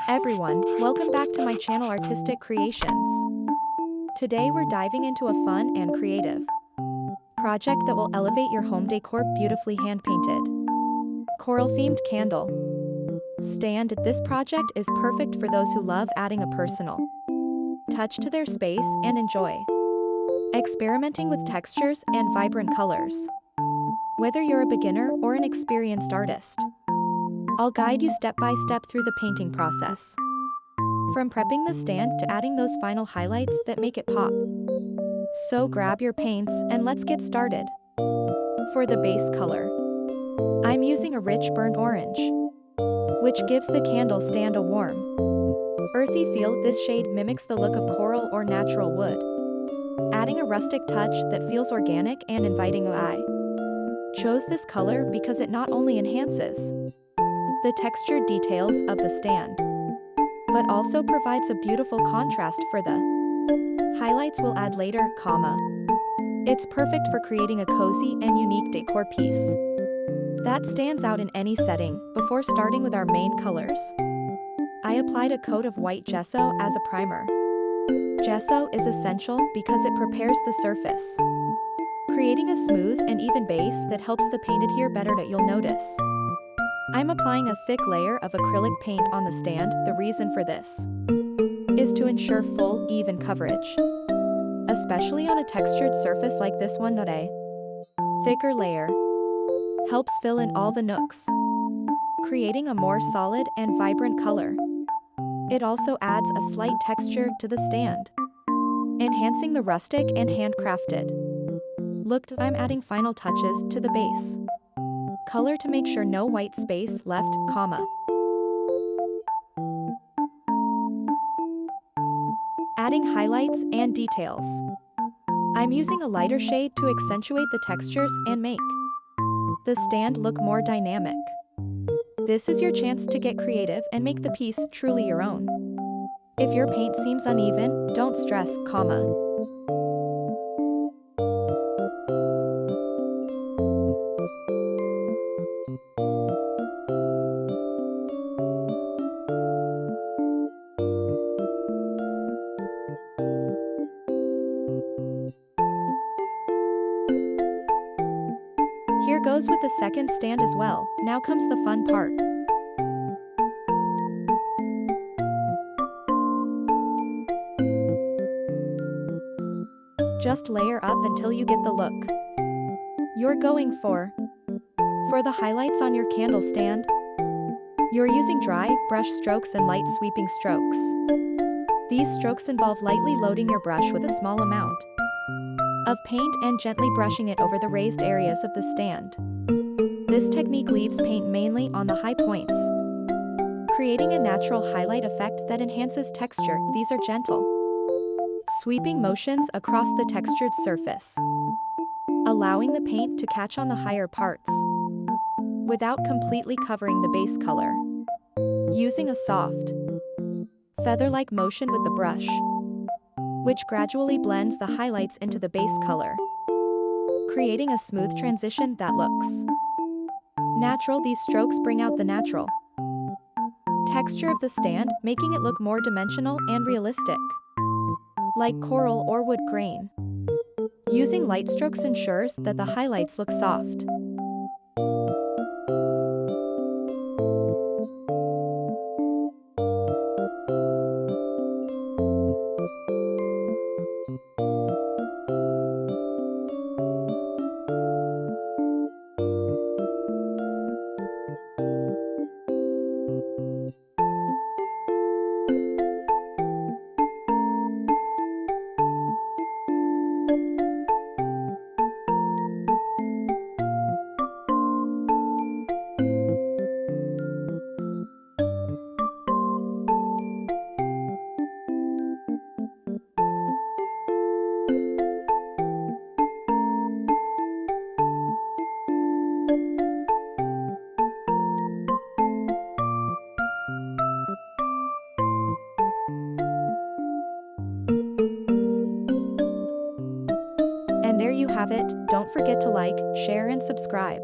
Everyone, welcome back to my channel Artistic Creations. Today we're diving into a fun and creative project that will elevate your home decor, beautifully hand-painted coral-themed candle stand. This project is perfect for those who love adding a personal touch to their space and enjoy experimenting with textures and vibrant colors. Whether you're a beginner or an experienced artist, I'll guide you step by step through the painting process. From prepping the stand to adding those final highlights that make it pop. So grab your paints and let's get started. For the base color, I'm using a rich burnt orange, which gives the candle stand a warm, earthy feel. This shade mimics the look of coral or natural wood, adding a rustic touch that feels organic and inviting the eye. Chose this color because it not only enhances the textured details of the stand, but also provides a beautiful contrast for the highlights we'll add later, It's perfect for creating a cozy and unique decor piece that stands out in any setting. Before starting with our main colors, I applied a coat of white gesso as a primer. Gesso is essential because it prepares the surface, creating a smooth and even base that helps the paint adhere better. You'll notice I'm applying a thick layer of acrylic paint on the stand. The reason for this is to ensure full, even coverage, especially on a textured surface like this one. A thicker layer helps fill in all the nooks, creating a more solid and vibrant color. It also adds a slight texture to the stand, enhancing the rustic and handcrafted look. I'm adding final touches to the base color to make sure no white space left, adding highlights and details. I'm using a lighter shade to accentuate the textures and make the stand look more dynamic. This is your chance to get creative and make the piece truly your own. If your paint seems uneven, don't stress, Here goes with the second stand as well. Now comes the fun part. Just layer up until you get the look you're going for. For the highlights on your candle stand, you're using dry brush strokes and light sweeping strokes. These strokes involve lightly loading your brush with a small amount of paint and gently brushing it over the raised areas of the stand. This technique leaves paint mainly on the high points, creating a natural highlight effect that enhances texture. These are gentle, sweeping motions across the textured surface, allowing the paint to catch on the higher parts without completely covering the base color. Using a soft, feather-like motion with the brush, which gradually blends the highlights into the base color, creating a smooth transition that looks natural. These strokes bring out the natural texture of the stand, making it look more dimensional and realistic, like coral or wood grain. Using light strokes ensures that the highlights look soft. And there you have it. Don't forget to like, share and subscribe.